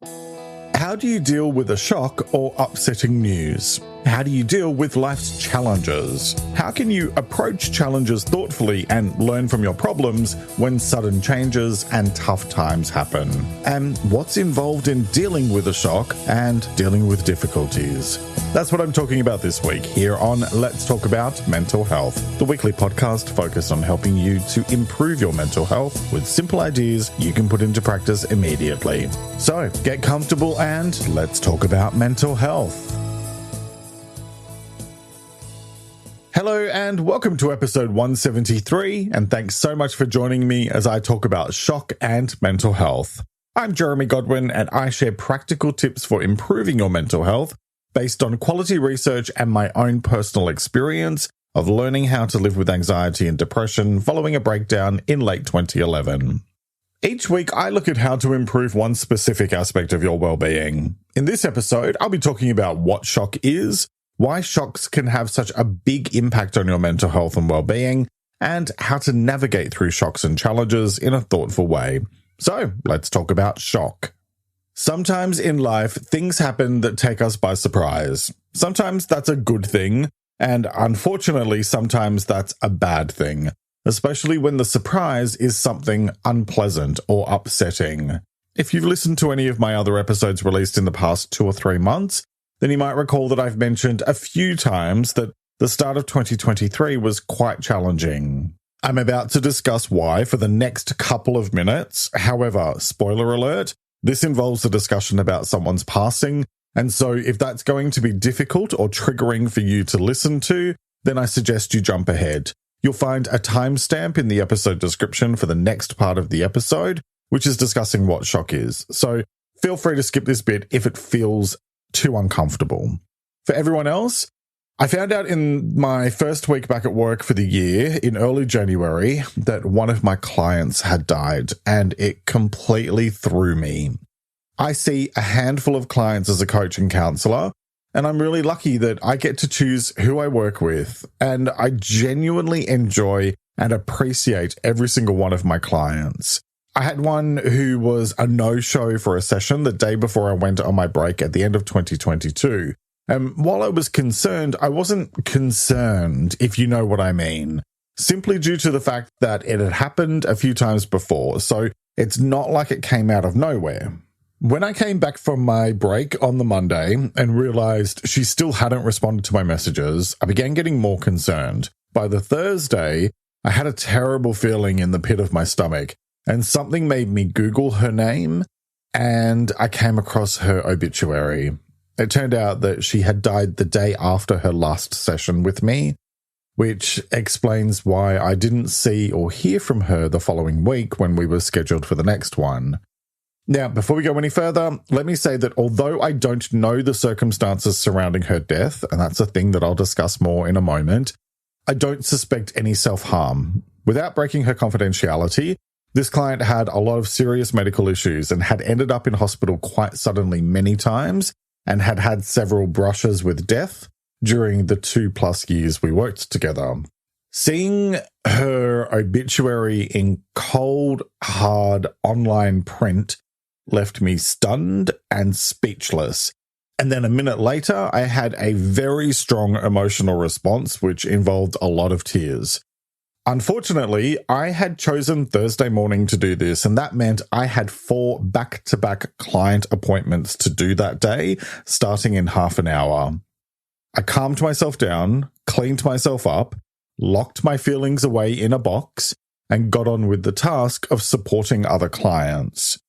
How do you deal with a shock or upsetting news? How do you deal with life's challenges? How can you approach challenges thoughtfully and learn from your problems when sudden changes and tough times happen? And what's involved in dealing with a shock and dealing with difficulties? That's what I'm talking about this week here on Let's Talk About Mental Health, the weekly podcast focused on helping you to improve your mental health with simple ideas you can put into practice immediately. So get comfortable and let's talk about mental health. Hello and welcome to episode 173, and thanks so much for joining me as I talk about shock and mental health. I'm Jeremy Godwin and I share practical tips for improving your mental health based on quality research and my own personal experience of learning how to live with anxiety and depression following a breakdown in late 2011. Each week, I look at how to improve one specific aspect of your well-being. In this episode, I'll be talking about what shock is, why shocks can have such a big impact on your mental health and well-being, and how to navigate through shocks and challenges in a thoughtful way. So, let's talk about shock. Sometimes in life, things happen that take us by surprise. Sometimes that's a good thing, and unfortunately, sometimes that's a bad thing, especially when the surprise is something unpleasant or upsetting. If you've listened to any of my other episodes released in the past 2 or 3 months, then you might recall that I've mentioned a few times that the start of 2023 was quite challenging. I'm about to discuss why for the next couple of minutes. However, spoiler alert, this involves a discussion about someone's passing, and so if that's going to be difficult or triggering for you to listen to, then I suggest you jump ahead. You'll find a timestamp in the episode description for the next part of the episode, which is discussing what shock is. So feel free to skip this bit if it feels too uncomfortable. For everyone else, I found out in my first week back at work for the year in early January that one of my clients had died, and it completely threw me. I see a handful of clients as a coach and counselor, and I'm really lucky that I get to choose who I work with, and I genuinely enjoy and appreciate every single one of my clients. I had one who was a no-show for a session the day before I went on my break at the end of 2022. And while I was concerned, I wasn't concerned, if you know what I mean, simply due to the fact that it had happened a few times before, so it's not like it came out of nowhere. When I came back from my break on the Monday and realized she still hadn't responded to my messages, I began getting more concerned. By the Thursday, I had a terrible feeling in the pit of my stomach, and something made me Google her name, and I came across her obituary. It turned out that she had died the day after her last session with me, which explains why I didn't see or hear from her the following week when we were scheduled for the next one. Now, before we go any further, let me say that although I don't know the circumstances surrounding her death, and that's a thing that I'll discuss more in a moment, I don't suspect any self-harm. Without breaking her confidentiality, this client had a lot of serious medical issues and had ended up in hospital quite suddenly many times and had had several brushes with death during the 2+ years we worked together. Seeing her obituary in cold, hard online print left me stunned and speechless. And then a minute later, I had a very strong emotional response, which involved a lot of tears. Unfortunately, I had chosen Thursday morning to do this, and that meant I had 4 back-to-back client appointments to do that day, starting in half an hour. I calmed myself down, cleaned myself up, locked my feelings away in a box, and got on with the task of supporting other clients.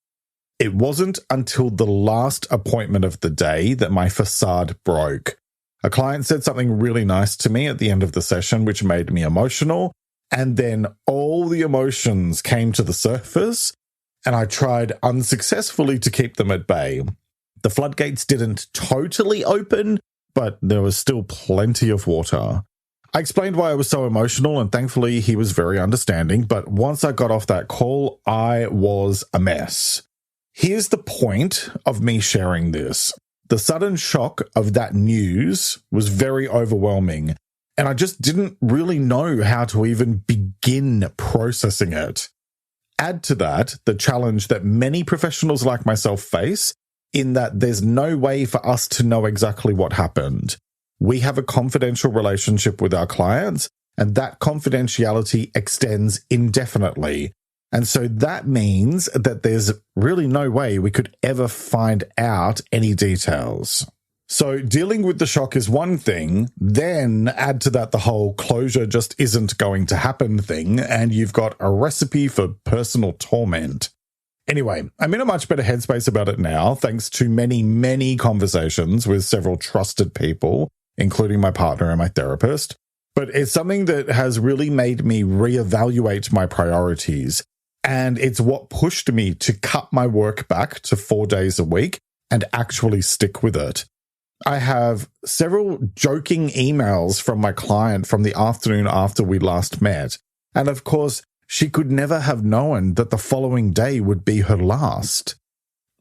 It wasn't until the last appointment of the day that my facade broke. A client said something really nice to me at the end of the session, which made me emotional. And then all the emotions came to the surface, and I tried unsuccessfully to keep them at bay. The floodgates didn't totally open, but there was still plenty of water. I explained why I was so emotional, and thankfully he was very understanding, but once I got off that call, I was a mess. Here's the point of me sharing this. The sudden shock of that news was very overwhelming, and I just didn't really know how to even begin processing it. Add to that the challenge that many professionals like myself face in that there's no way for us to know exactly what happened. We have a confidential relationship with our clients, and that confidentiality extends indefinitely. And so that means that there's really no way we could ever find out any details. So dealing with the shock is one thing, then add to that the whole closure just isn't going to happen thing, and you've got a recipe for personal torment. Anyway, I'm in a much better headspace about it now, thanks to many, many conversations with several trusted people, including my partner and my therapist. But it's something that has really made me reevaluate my priorities. And it's what pushed me to cut my work back to 4 days a week and actually stick with it. I have several joking emails from my client from the afternoon after we last met. And of course, she could never have known that the following day would be her last.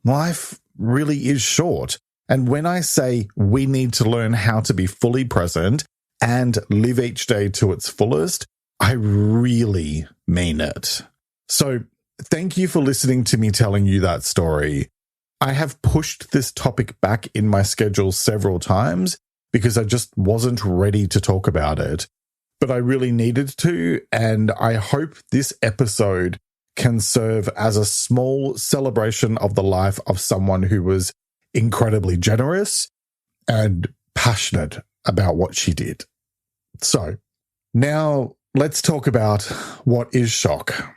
Life really is short. And when I say we need to learn how to be fully present and live each day to its fullest, I really mean it. So thank you for listening to me telling you that story. I have pushed this topic back in my schedule several times because I just wasn't ready to talk about it. But I really needed to, and I hope this episode can serve as a small celebration of the life of someone who was incredibly generous and passionate about what she did. So now let's talk about what is shock.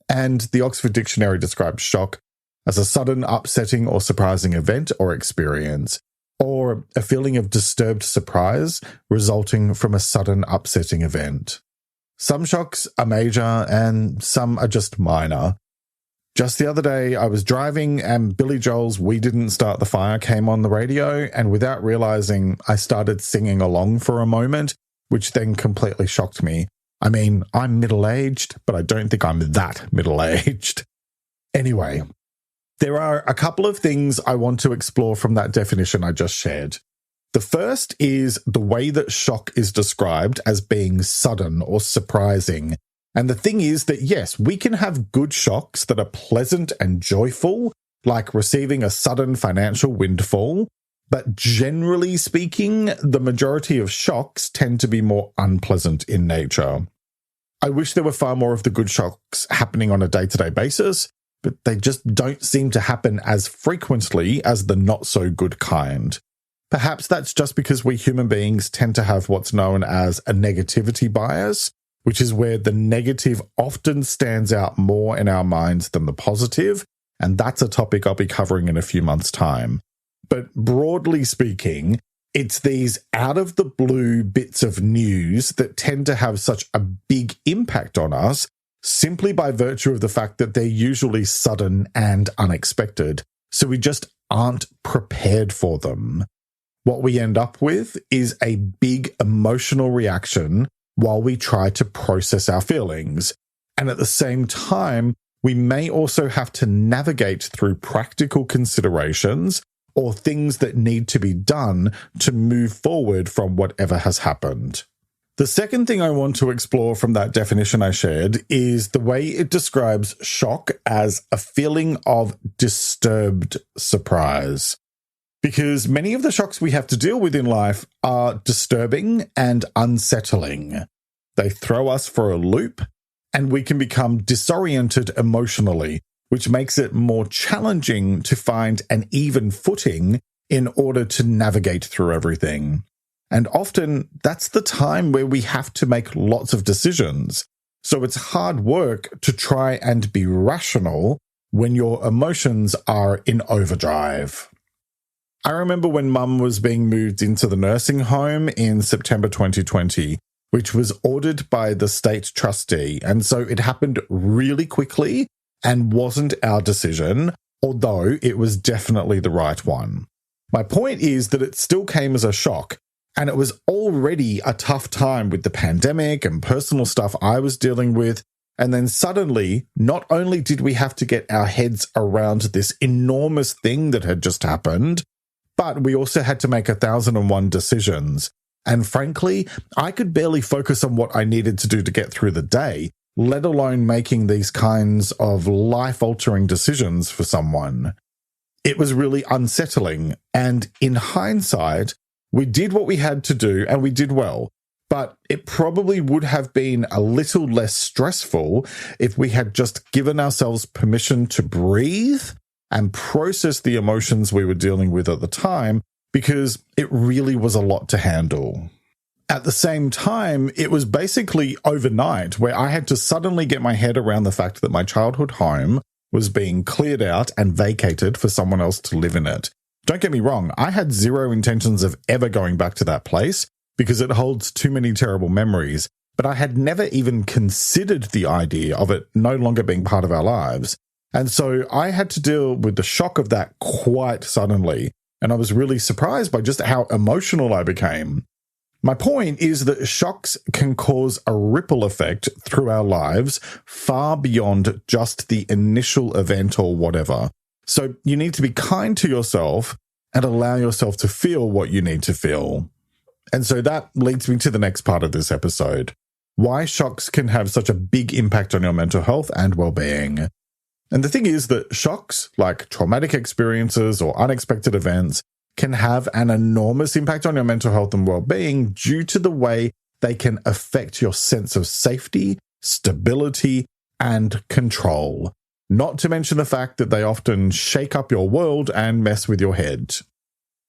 And the Oxford Dictionary describes shock as a sudden, upsetting or surprising event or experience, or a feeling of disturbed surprise resulting from a sudden, upsetting event. Some shocks are major and some are just minor. Just the other day, I was driving and Billy Joel's "We Didn't Start the Fire" came on the radio, and without realizing, I started singing along for a moment, which then completely shocked me. I mean, I'm middle-aged, but I don't think I'm that middle-aged. Anyway, there are a couple of things I want to explore from that definition I just shared. The first is the way that shock is described as being sudden or surprising. And the thing is that, yes, we can have good shocks that are pleasant and joyful, like receiving a sudden financial windfall. But generally speaking, the majority of shocks tend to be more unpleasant in nature. I wish there were far more of the good shocks happening on a day-to-day basis, but they just don't seem to happen as frequently as the not-so-good kind. Perhaps that's just because we human beings tend to have what's known as a negativity bias, which is where the negative often stands out more in our minds than the positive, and that's a topic I'll be covering in a few months' time. But broadly speaking, it's these out-of-the-blue bits of news that tend to have such a big impact on us simply by virtue of the fact that they're usually sudden and unexpected, so we just aren't prepared for them. What we end up with is a big emotional reaction while we try to process our feelings. And at the same time, we may also have to navigate through practical considerations or things that need to be done to move forward from whatever has happened. The second thing I want to explore from that definition I shared is the way it describes shock as a feeling of disturbed surprise. Because many of the shocks we have to deal with in life are disturbing and unsettling. They throw us for a loop, and we can become disoriented emotionally, which makes it more challenging to find an even footing in order to navigate through everything. And often that's the time where we have to make lots of decisions. So it's hard work to try and be rational when your emotions are in overdrive. I remember when Mum was being moved into the nursing home in September 2020, which was ordered by the state trustee. And so it happened really quickly and wasn't our decision, although it was definitely the right one. My point is that it still came as a shock, and it was already a tough time with the pandemic and personal stuff I was dealing with. And then suddenly, not only did we have to get our heads around this enormous thing that had just happened, but we also had to make 1,001 decisions. And frankly, I could barely focus on what I needed to do to get through the day, let alone making these kinds of life-altering decisions for someone. It was really unsettling. And in hindsight, we did what we had to do and we did well. But it probably would have been a little less stressful if we had just given ourselves permission to breathe and process the emotions we were dealing with at the time, because it really was a lot to handle. At the same time, it was basically overnight where I had to suddenly get my head around the fact that my childhood home was being cleared out and vacated for someone else to live in it. Don't get me wrong, I had zero intentions of ever going back to that place because it holds too many terrible memories, but I had never even considered the idea of it no longer being part of our lives. And so I had to deal with the shock of that quite suddenly, and I was really surprised by just how emotional I became. My point is that shocks can cause a ripple effect through our lives far beyond just the initial event or whatever. So you need to be kind to yourself and allow yourself to feel what you need to feel. And so that leads me to the next part of this episode: why shocks can have such a big impact on your mental health and well-being. And the thing is that shocks, like traumatic experiences or unexpected events, can have an enormous impact on your mental health and well-being due to the way they can affect your sense of safety, stability, and control. Not to mention the fact that they often shake up your world and mess with your head.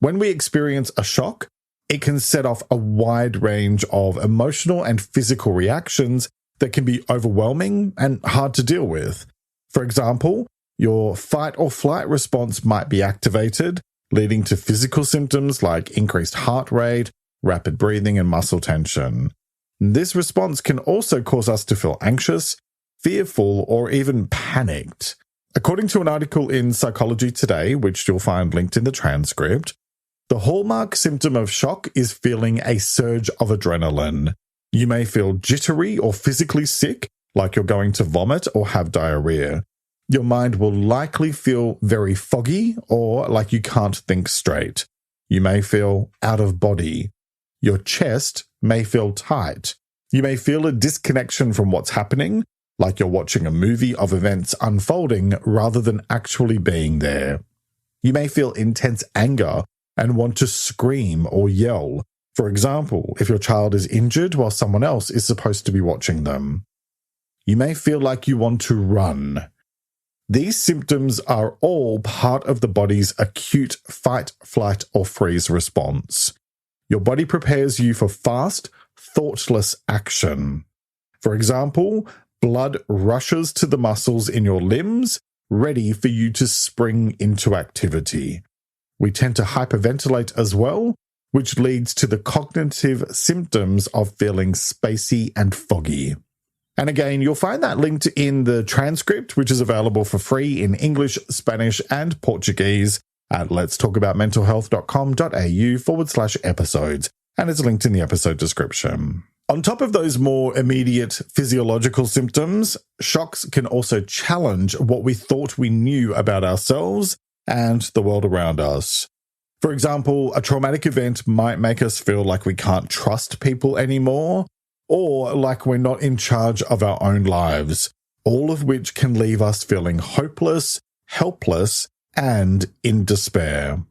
When we experience a shock, it can set off a wide range of emotional and physical reactions that can be overwhelming and hard to deal with. For example, your fight or flight response might be activated, leading to physical symptoms like increased heart rate, rapid breathing, and muscle tension. This response can also cause us to feel anxious, fearful, or even panicked. According to an article in Psychology Today, which you'll find linked in the transcript, the hallmark symptom of shock is feeling a surge of adrenaline. You may feel jittery or physically sick, like you're going to vomit or have diarrhea. Your mind will likely feel very foggy or like you can't think straight. You may feel out of body. Your chest may feel tight. You may feel a disconnection from what's happening, like you're watching a movie of events unfolding rather than actually being there. You may feel intense anger and want to scream or yell. For example, if your child is injured while someone else is supposed to be watching them. You may feel like you want to run. These symptoms are all part of the body's acute fight, flight, or freeze response. Your body prepares you for fast, thoughtless action. For example, blood rushes to the muscles in your limbs, ready for you to spring into activity. We tend to hyperventilate as well, which leads to the cognitive symptoms of feeling spacey and foggy. And again, you'll find that linked in the transcript, which is available for free in English, Spanish, and Portuguese at letstalkaboutmentalhealth.com.au/episodes, and it's linked in the episode description. On top of those more immediate physiological symptoms, shocks can also challenge what we thought we knew about ourselves and the world around us. For example, a traumatic event might make us feel like we can't trust people anymore, or like we're not in charge of our own lives, all of which can leave us feeling hopeless, helpless, and in despair.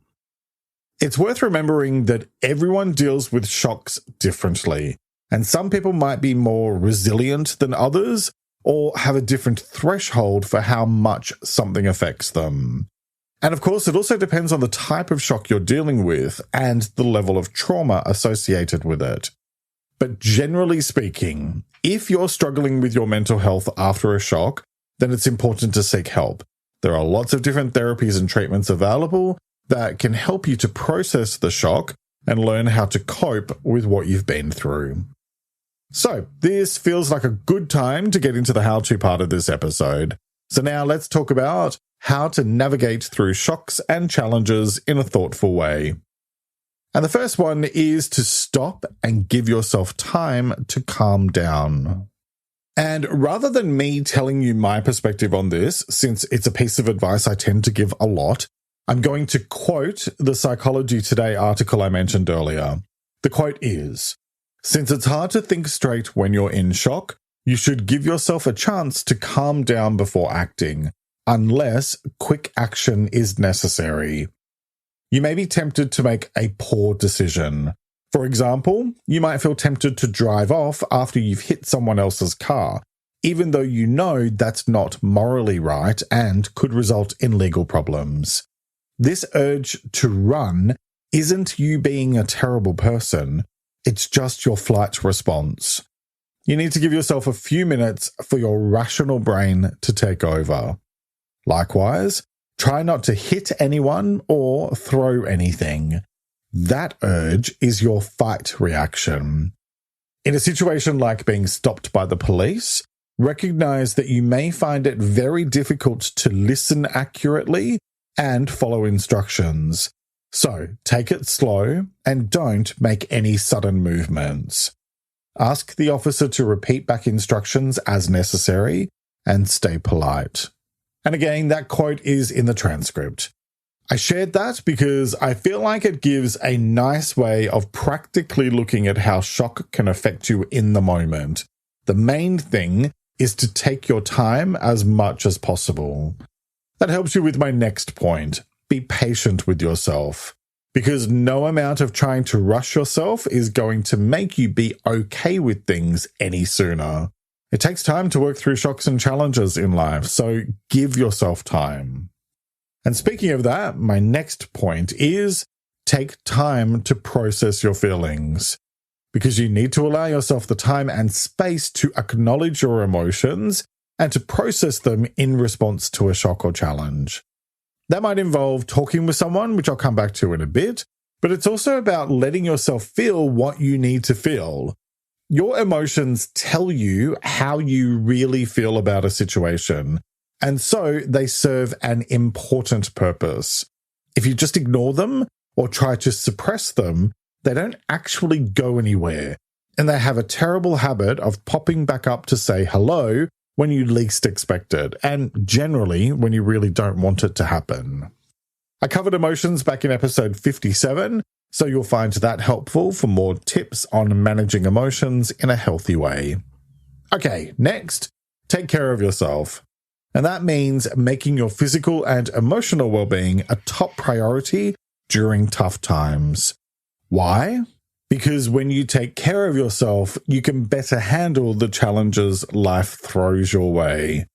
It's worth remembering that everyone deals with shocks differently, and some people might be more resilient than others, or have a different threshold for how much something affects them. And of course, it also depends on the type of shock you're dealing with and the level of trauma associated with it. But generally speaking, if you're struggling with your mental health after a shock, then it's important to seek help. There are lots of different therapies and treatments available that can help you to process the shock and learn how to cope with what you've been through. So, this feels like a good time to get into the how-to part of this episode. So now let's talk about how to navigate through shocks and challenges in a thoughtful way. And the first one is to stop and give yourself time to calm down. And rather than me telling you my perspective on this, since it's a piece of advice I tend to give a lot, I'm going to quote the Psychology Today article I mentioned earlier. The quote is, "Since it's hard to think straight when you're in shock, you should give yourself a chance to calm down before acting. unless quick action is necessary. You may be tempted to make a poor decision. For example, you might feel tempted to drive off after you've hit someone else's car, even though you know that's not morally right and could result in legal problems. This urge to run isn't you being a terrible person, it's just your flight response. You need to give yourself a few minutes for your rational brain to take over. Likewise, try not to hit anyone or throw anything. That urge is your fight reaction. In a situation like being stopped by the police, recognize that you may find it very difficult to listen accurately and follow instructions. So take it slow and don't make any sudden movements. Ask the officer to repeat back instructions as necessary and stay polite. And again, that quote is in the transcript. I shared that because I feel like it gives a nice way of practically looking at how shock can affect you in the moment. The main thing is to take your time as much as possible. That helps you with my next point. Be patient with yourself, because no amount of trying to rush yourself is going to make you be okay with things any sooner. It takes time to work through shocks and challenges in life, so give yourself time. And speaking of that, my next point is take time to process your feelings, because you need to allow yourself the time and space to acknowledge your emotions and to process them in response to a shock or challenge. That might involve talking with someone, which I'll come back to in a bit, but it's also about letting yourself feel what you need to feel. Your emotions tell you how you really feel about a situation, and so they serve an important purpose. If you just ignore them or try to suppress them, they don't actually go anywhere, and they have a terrible habit of popping back up to say hello when you least expect it, and generally when you really don't want it to happen. I covered emotions back in episode 57, so you'll find that helpful for more tips on managing emotions in a healthy way. Okay, next, take care of yourself. And that means making your physical and emotional well-being a top priority during tough times. Why? Because when you take care of yourself, you can better handle the challenges life throws your way.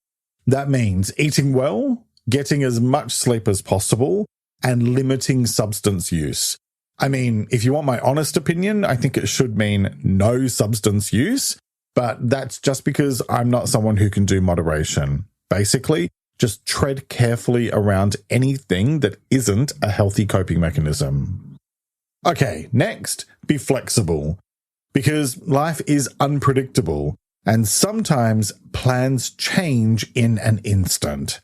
That means eating well, getting as much sleep as possible, and limiting substance use. I mean, if you want my honest opinion, I think it should mean no substance use, but that's just because I'm not someone who can do moderation. Basically, just tread carefully around anything that isn't a healthy coping mechanism. Okay, next, be flexible, because life is unpredictable and sometimes plans change in an instant.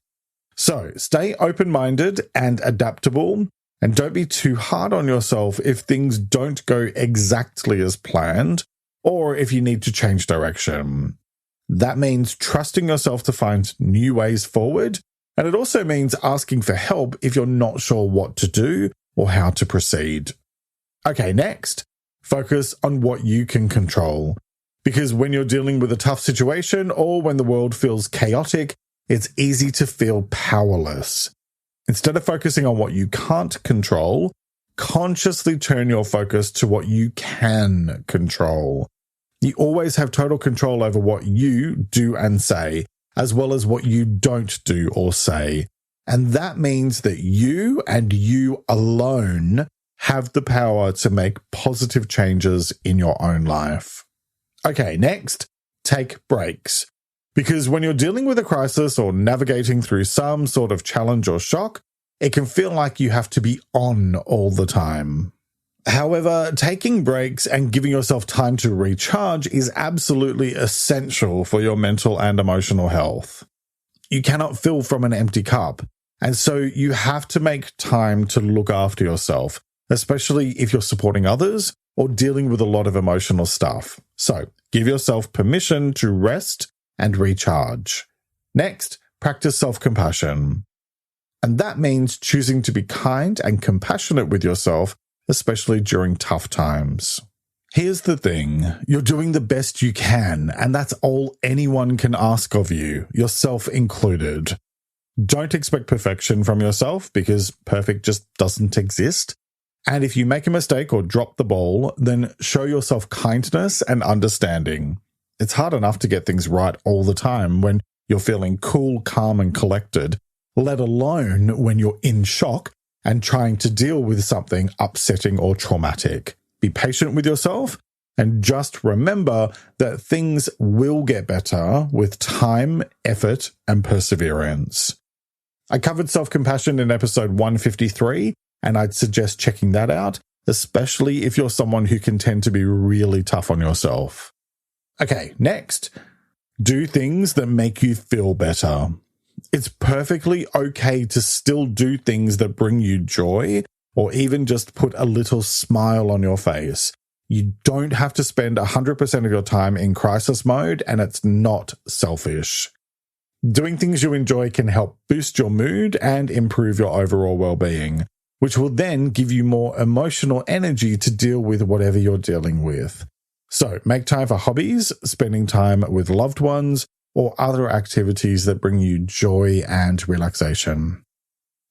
So stay open-minded and adaptable, and don't be too hard on yourself if things don't go exactly as planned or if you need to change direction. That means trusting yourself to find new ways forward, and it also means asking for help if you're not sure what to do or how to proceed. Okay, next, focus on what you can control. Because when you're dealing with a tough situation or when the world feels chaotic, it's easy to feel powerless. Instead of focusing on what you can't control, consciously turn your focus to what you can control. You always have total control over what you do and say, as well as what you don't do or say. And that means that you and you alone have the power to make positive changes in your own life. Okay, next, take breaks. Because when you're dealing with a crisis or navigating through some sort of challenge or shock, it can feel like you have to be on all the time. However, taking breaks and giving yourself time to recharge is absolutely essential for your mental and emotional health. You cannot fill from an empty cup, and so you have to make time to look after yourself, especially if you're supporting others or dealing with a lot of emotional stuff. So give yourself permission to rest and recharge. Next, practice self-compassion. And that means choosing to be kind and compassionate with yourself, especially during tough times. Here's the thing, you're doing the best you can, and that's all anyone can ask of you, yourself included. Don't expect perfection from yourself because perfect just doesn't exist. And if you make a mistake or drop the ball, then show yourself kindness and understanding. It's hard enough to get things right all the time when you're feeling cool, calm, and collected, let alone when you're in shock and trying to deal with something upsetting or traumatic. Be patient with yourself and just remember that things will get better with time, effort, and perseverance. I covered self-compassion in episode 153, and I'd suggest checking that out, especially if you're someone who can tend to be really tough on yourself. Okay, next, do things that make you feel better. It's perfectly okay to still do things that bring you joy or even just put a little smile on your face. You don't have to spend 100% of your time in crisis mode, and it's not selfish. Doing things you enjoy can help boost your mood and improve your overall well-being, which will then give you more emotional energy to deal with whatever you're dealing with. So make time for hobbies, spending time with loved ones, or other activities that bring you joy and relaxation.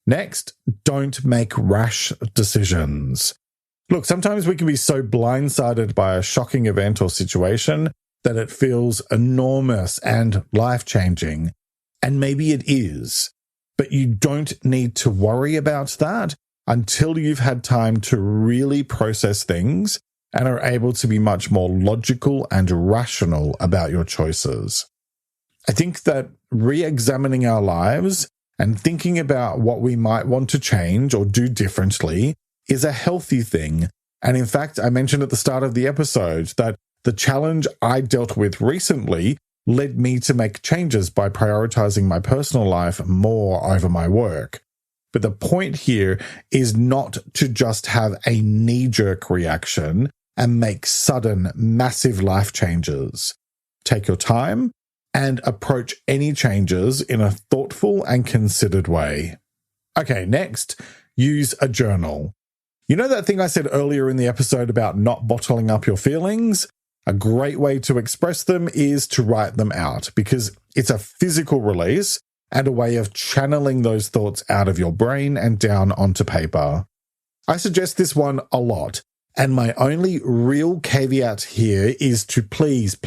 Next, don't make rash decisions. Look, sometimes we can be so blindsided by a shocking event or situation that it feels enormous and life-changing. And maybe it is. But you don't need to worry about that until you've had time to really process things and are able to be much more logical and rational about your choices. I think that re-examining our lives and thinking about what we might want to change or do differently is a healthy thing. And in fact, I mentioned at the start of the episode that the challenge I dealt with recently led me to make changes by prioritizing my personal life more over my work. But the point here is not to just have a knee-jerk reaction and make sudden, massive life changes. Take your time and approach any changes in a thoughtful and considered way. Okay, next, use a journal. You know that thing I said earlier in the episode about not bottling up your feelings? A great way to express them is to write them out because it's a physical release and a way of channeling those thoughts out of your brain and down onto paper. I suggest this one a lot, and my only real caveat here is to please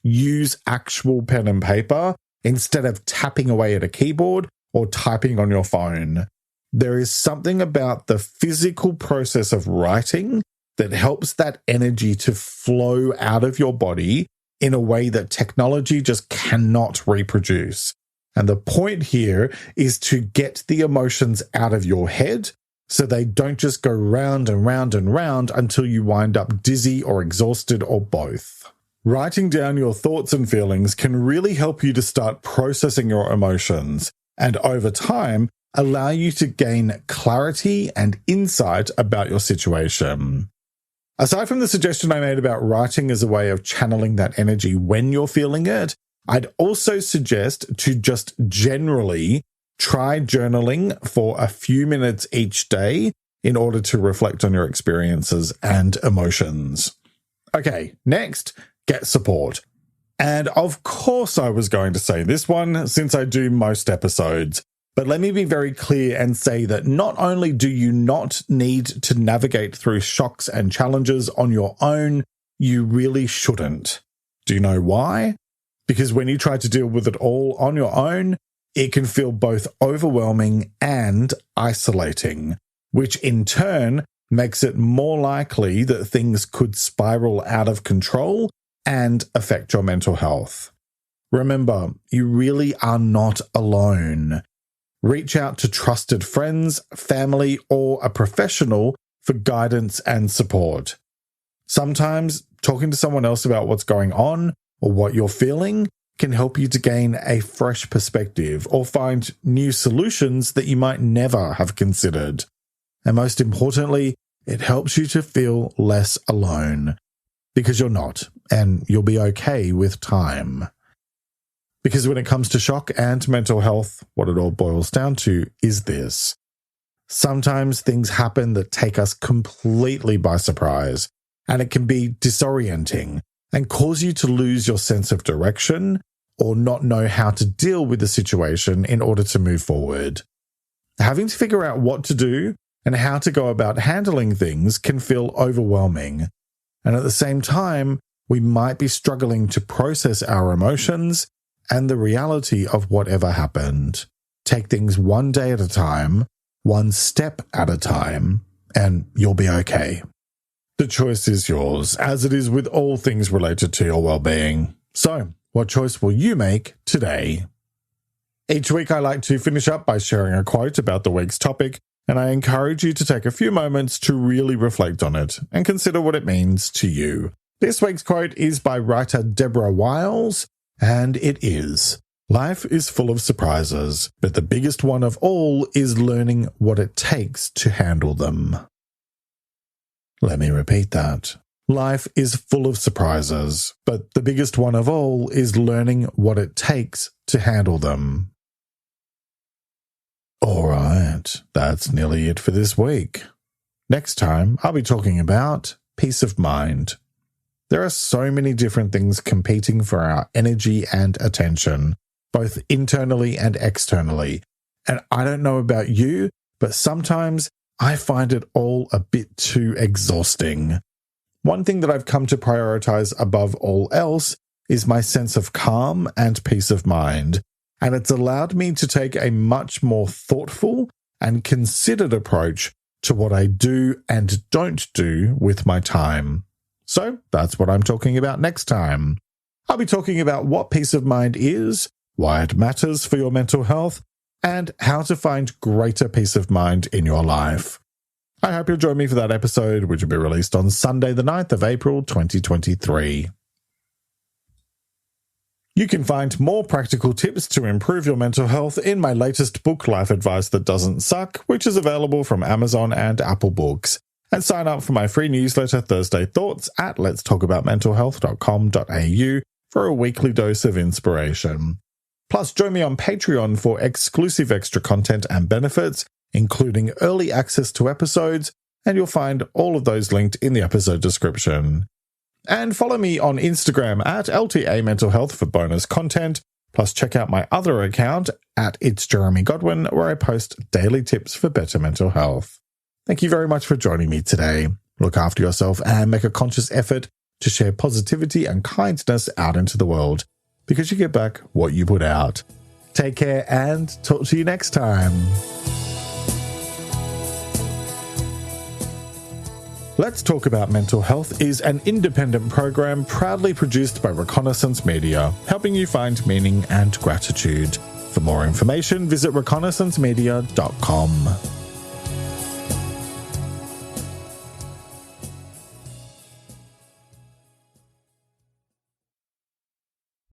use actual pen and paper instead of tapping away at a keyboard or typing on your phone. There is something about the physical process of writing that helps that energy to flow out of your body in a way that technology just cannot reproduce. And the point here is to get the emotions out of your head so they don't just go round and round and round until you wind up dizzy or exhausted or both. Writing down your thoughts and feelings can really help you to start processing your emotions and over time allow you to gain clarity and insight about your situation. Aside from the suggestion I made about writing as a way of channeling that energy when you're feeling it, I'd also suggest to just generally try journaling for a few minutes each day in order to reflect on your experiences and emotions. Okay, next, get support. And of course I was going to say this one since I do most episodes. But let me be very clear and say that not only do you not need to navigate through shocks and challenges on your own, you really shouldn't. Do you know why? Because when you try to deal with it all on your own, it can feel both overwhelming and isolating, which in turn makes it more likely that things could spiral out of control and affect your mental health. Remember, you really are not alone. Reach out to trusted friends, family, or a professional for guidance and support. Sometimes talking to someone else about what's going on or what you're feeling can help you to gain a fresh perspective or find new solutions that you might never have considered. And most importantly, it helps you to feel less alone because you're not, and you'll be okay with time. Because when it comes to shock and mental health, what it all boils down to is this. Sometimes things happen that take us completely by surprise, and it can be disorienting and cause you to lose your sense of direction or not know how to deal with the situation in order to move forward. Having to figure out what to do and how to go about handling things can feel overwhelming. And at the same time, we might be struggling to process our emotions and the reality of whatever happened. Take things one day at a time, one step at a time, and you'll be okay. The choice is yours, as it is with all things related to your well-being. So, what choice will you make today? Each week I like to finish up by sharing a quote about the week's topic, and I encourage you to take a few moments to really reflect on it and consider what it means to you. This week's quote is by writer Deborah Wiles, and it is, "Life is full of surprises, but the biggest one of all is learning what it takes to handle them." Let me repeat that. Life is full of surprises, but the biggest one of all is learning what it takes to handle them. Alright, that's nearly it for this week. Next time, I'll be talking about peace of mind. There are so many different things competing for our energy and attention, both internally and externally. And I don't know about you, but sometimes I find it all a bit too exhausting. One thing that I've come to prioritize above all else is my sense of calm and peace of mind, and it's allowed me to take a much more thoughtful and considered approach to what I do and don't do with my time. So that's what I'm talking about next time. I'll be talking about what peace of mind is, why it matters for your mental health, and how to find greater peace of mind in your life. I hope you'll join me for that episode, which will be released on Sunday, the 9th of April, 2023. You can find more practical tips to improve your mental health in my latest book, Life Advice That Doesn't Suck, which is available from Amazon and Apple Books. And sign up for my free newsletter, Thursday Thoughts, at letstalkaboutmentalhealth.com.au for a weekly dose of inspiration. Plus, join me on Patreon for exclusive extra content and benefits, including early access to episodes, and you'll find all of those linked in the episode description. And follow me on Instagram at LTA Mental Health for bonus content, plus check out my other account at It's Jeremy Godwin, where I post daily tips for better mental health. Thank you very much for joining me today. Look after yourself and make a conscious effort to share positivity and kindness out into the world, because you get back what you put out. Take care and talk to you next time. Let's Talk About Mental Health is an independent program proudly produced by Reconnaissance Media, helping you find meaning and gratitude. For more information, visit reconnaissancemedia.com.